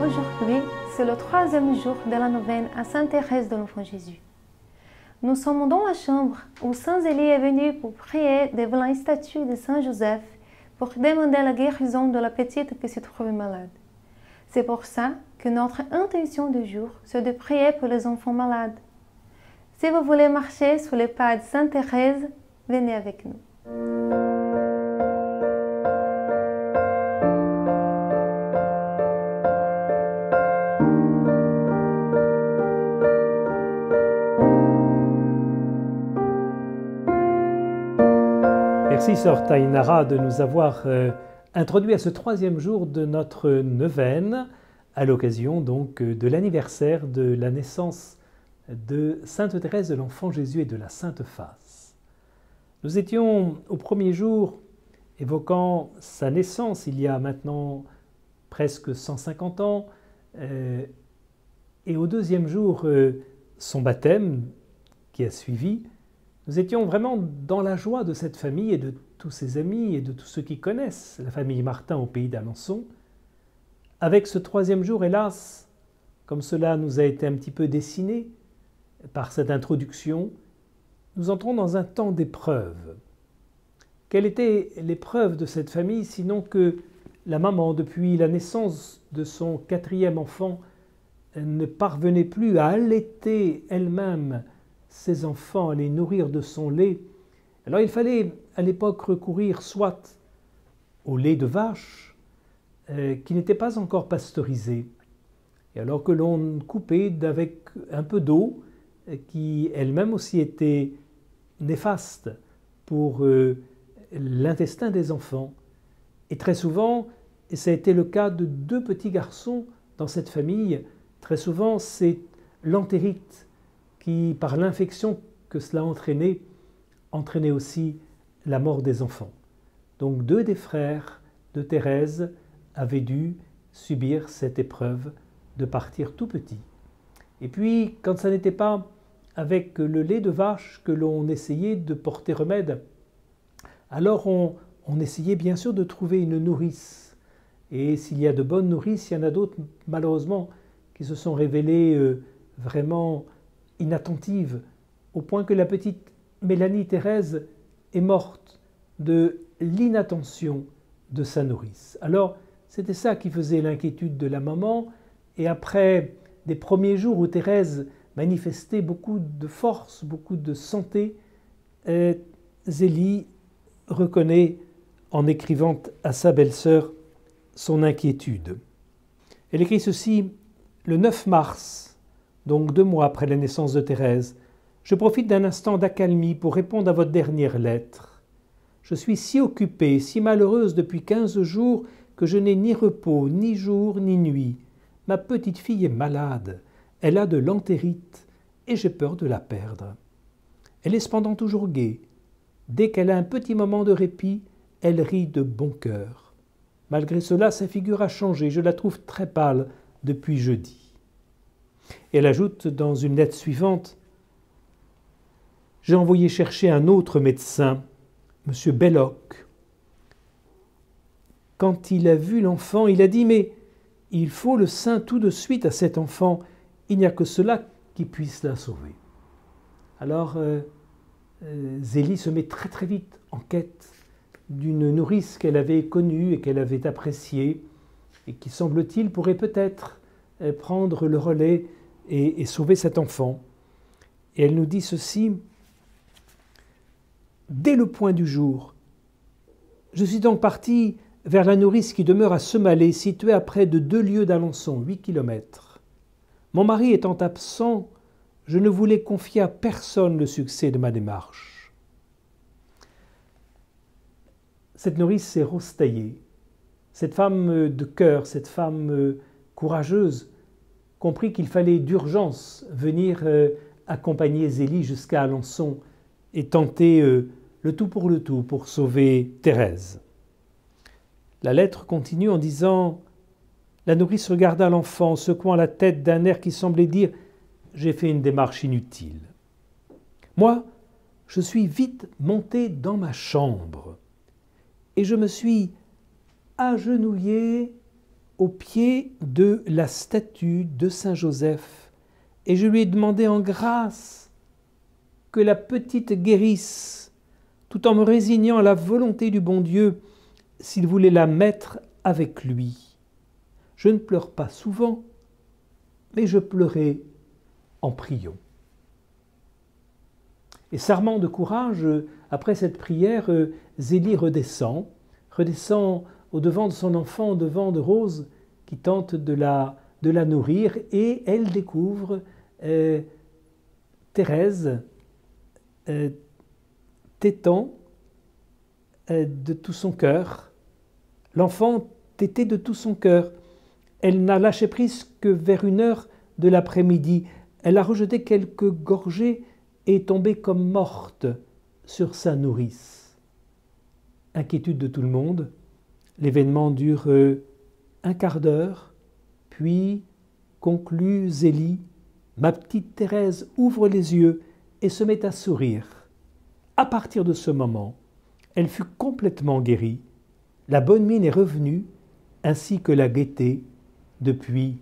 Aujourd'hui, c'est le troisième jour de la neuvaine à Sainte Thérèse de l'Enfant Jésus. Nous sommes dans la chambre où Saint Zélie est venu pour prier devant la statue de Saint Joseph pour demander la guérison de la petite qui se trouvait malade. C'est pour ça que notre intention du jour, c'est de prier pour les enfants malades. Si vous voulez marcher sous les pas de Sainte Thérèse, venez avec nous. Merci Sœur Tainara de nous avoir introduit à ce troisième jour de notre neuvaine, à l'occasion donc de l'anniversaire de la naissance de Sainte Thérèse de l'Enfant Jésus et de la Sainte Face. Nous étions au premier jour évoquant sa naissance il y a maintenant presque 150 ans et au deuxième jour son baptême qui a suivi. Nous étions vraiment dans la joie de cette famille et de tous ses amis et de tous ceux qui connaissent la famille Martin au pays d'Alençon. Avec ce troisième jour, hélas, comme cela nous a été un petit peu dessiné par cette introduction, nous entrons dans un temps d'épreuve. Quelle était l'épreuve de cette famille, sinon que la maman, depuis la naissance de son quatrième enfant, ne parvenait plus à allaiter elle-même ses enfants, à les nourrir de son lait. Alors il fallait à l'époque recourir soit au lait de vache, qui n'était pas encore pasteurisé, et alors que l'on coupait avec un peu d'eau, qui elle-même aussi était néfaste pour l'intestin des enfants. Et très souvent, et ça a été le cas de deux petits garçons dans cette famille, très souvent c'est l'entérite qui, par l'infection que cela entraînait aussi la mort des enfants. Donc deux des frères de Thérèse avaient dû subir cette épreuve de partir tout petit. Et puis, quand ça n'était pas avec le lait de vache que l'on essayait de porter remède, alors on essayait bien sûr de trouver une nourrice. Et s'il y a de bonnes nourrices, il y en a d'autres, malheureusement, qui se sont révélées vraiment inattentive, au point que la petite Mélanie Thérèse est morte de l'inattention de sa nourrice. Alors, c'était ça qui faisait l'inquiétude de la maman, et après des premiers jours où Thérèse manifestait beaucoup de force, beaucoup de santé, Zélie reconnaît, en écrivant à sa belle-sœur, son inquiétude. Elle écrit ceci le 9 mars, donc 2 mois après la naissance de Thérèse. Je profite d'un instant d'accalmie pour répondre à votre dernière lettre. Je suis si occupée, si malheureuse depuis 15 jours que je n'ai ni repos, ni jour, ni nuit. Ma petite fille est malade, elle a de l'entérite et j'ai peur de la perdre. Elle est cependant toujours gaie. Dès qu'elle a un petit moment de répit, elle rit de bon cœur. Malgré cela, sa figure a changé, je la trouve très pâle depuis jeudi. Elle ajoute dans une lettre suivante « J'ai envoyé chercher un autre médecin, M. Belloc. Quand il a vu l'enfant, il a dit « Mais il faut le sein tout de suite à cet enfant, il n'y a que cela qui puisse la sauver. » Alors Zélie se met très très vite en quête d'une nourrice qu'elle avait connue et qu'elle avait appréciée et qui, semble-t-il, pourrait peut-être prendre le relais et sauver cet enfant. Et elle nous dit ceci: « Dès le point du jour, je suis donc partie vers la nourrice qui demeure à Semalé, située à près de 2 lieues d'Alençon, 8 kilomètres. Mon mari étant absent, je ne voulais confier à personne le succès de ma démarche. » Cette nourrice, c'est Rose Taillé. Cette femme de cœur, cette femme courageuse, comprit qu'il fallait d'urgence venir accompagner Zélie jusqu'à Alençon et tenter le tout pour sauver Thérèse. La lettre continue en disant « La nourrice regarda l'enfant, secouant la tête d'un air qui semblait dire « J'ai fait une démarche inutile. » Moi, je suis vite montée dans ma chambre et je me suis agenouillée au pied de la statue de Saint Joseph et je lui ai demandé en grâce que la petite guérisse, tout en me résignant à la volonté du bon Dieu, s'il voulait la mettre avec lui. Je ne pleure pas souvent, mais je pleurais en priant. Et s'armant de courage, après cette prière, Zélie redescend au-devant de son enfant, au-devant de Rose, qui tente de la nourrir, et elle découvre Thérèse tétant de tout son cœur. L'enfant tétait de tout son cœur. Elle n'a lâché prise que vers 1h de l'après-midi. Elle a rejeté quelques gorgées et est tombée comme morte sur sa nourrice. Inquiétude de tout le monde. L'événement dure un quart d'heure, puis conclut Zélie. Ma petite Thérèse ouvre les yeux et se met à sourire. À partir de ce moment, elle fut complètement guérie. La bonne mine est revenue, ainsi que la gaieté. Depuis,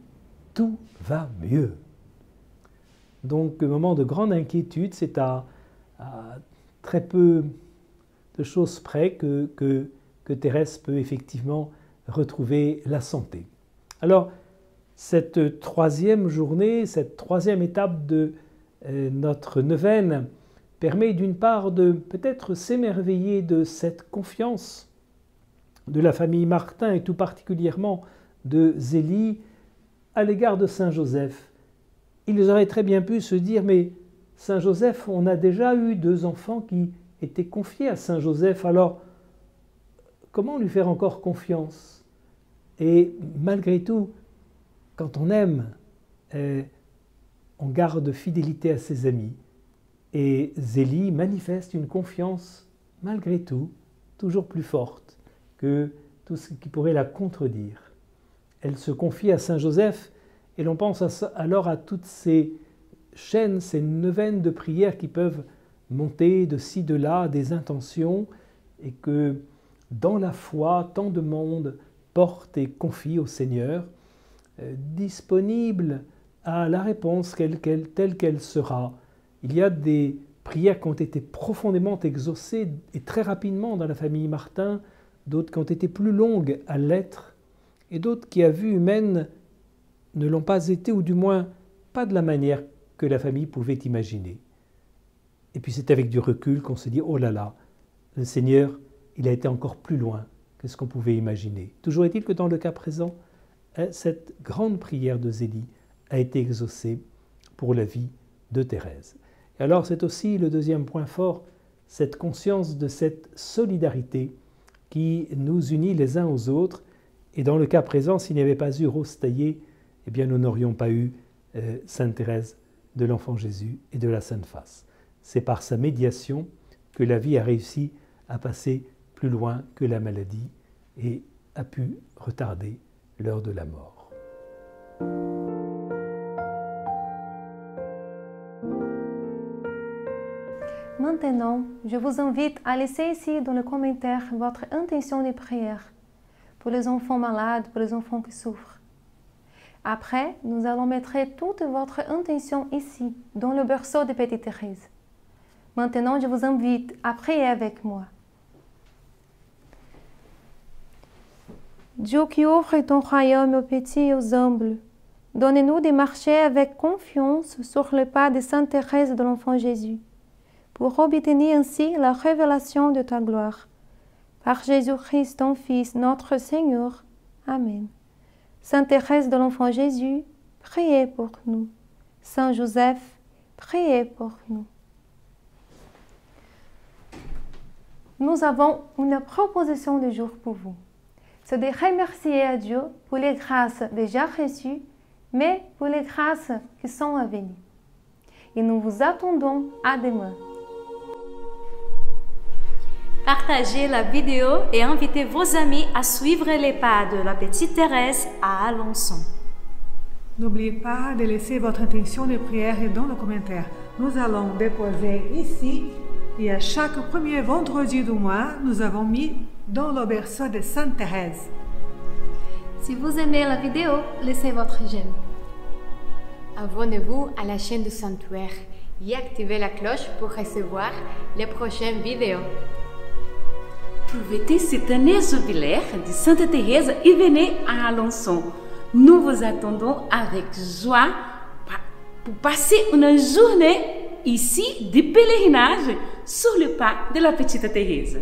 tout va mieux. Donc, un moment de grande inquiétude, c'est à très peu de choses près que Thérèse peut effectivement retrouver la santé. Alors, cette troisième journée, cette troisième étape de notre neuvaine permet d'une part de peut-être s'émerveiller de cette confiance de la famille Martin et tout particulièrement de Zélie à l'égard de Saint Joseph. Ils auraient très bien pu se dire, mais Saint Joseph, on a déjà eu 2 enfants qui étaient confiés à Saint Joseph, alors comment lui faire encore confiance? Et malgré tout, quand on aime, on garde fidélité à ses amis. Et Zélie manifeste une confiance, malgré tout, toujours plus forte que tout ce qui pourrait la contredire. Elle se confie à Saint Joseph et l'on pense alors à toutes ces chaînes, ces neuvaines de prières qui peuvent monter de ci, de là, des intentions, et que dans la foi, tant de monde porte et confie au Seigneur, disponible à la réponse telle qu'elle sera. Il y a des prières qui ont été profondément exaucées et très rapidement dans la famille Martin, d'autres qui ont été plus longues à l'être, et d'autres qui, à vue humaine, ne l'ont pas été, ou du moins pas de la manière que la famille pouvait imaginer. Et puis c'est avec du recul qu'on se dit « Oh là là, le Seigneur, il a été encore plus loin que ce qu'on pouvait imaginer. » Toujours est-il que dans le cas présent, cette grande prière de Zélie a été exaucée pour la vie de Thérèse. Et alors c'est aussi le deuxième point fort, cette conscience de cette solidarité qui nous unit les uns aux autres. Et dans le cas présent, s'il n'y avait pas eu Rose Taillé, eh bien nous n'aurions pas eu Sainte Thérèse de l'Enfant Jésus et de la Sainte Face. C'est par sa médiation que la vie a réussi à passer plus loin que la maladie et a pu retarder l'heure de la mort. Maintenant, je vous invite à laisser ici dans le commentaire votre intention de prière pour les enfants malades, pour les enfants qui souffrent. Après, nous allons mettre toute votre intention ici, dans le berceau de Petite Thérèse. Maintenant, je vous invite à prier avec moi. Dieu qui ouvre ton royaume aux petits et aux humbles, donne-nous de marcher avec confiance sur le pas de Sainte Thérèse de l'Enfant Jésus, pour obtenir ainsi la révélation de ta gloire. Par Jésus-Christ, ton Fils, notre Seigneur. Amen. Sainte Thérèse de l'Enfant Jésus, priez pour nous. Saint Joseph, priez pour nous. Nous avons une proposition du jour pour vous. C'est de remercier à Dieu pour les grâces déjà reçues, mais pour les grâces qui sont à venir. Et nous vous attendons à demain. Partagez la vidéo et invitez vos amis à suivre les pas de la petite Thérèse à Alençon. N'oubliez pas de laisser votre intention de prière dans le commentaire. Nous allons déposer ici et à chaque premier vendredi du mois, nous avons mis dans le berceau de Sainte Thérèse. Si vous aimez la vidéo, laissez votre j'aime. Abonnez-vous à la chaîne du Sanctuaire et activez la cloche pour recevoir les prochaines vidéos. Aproveitez cette année jubilaire de Sainte Thérèse et venez à Alençon. Nous vous attendons avec joie pour passer une journée ici de pèlerinage sur le pas de la Petite Thérèse.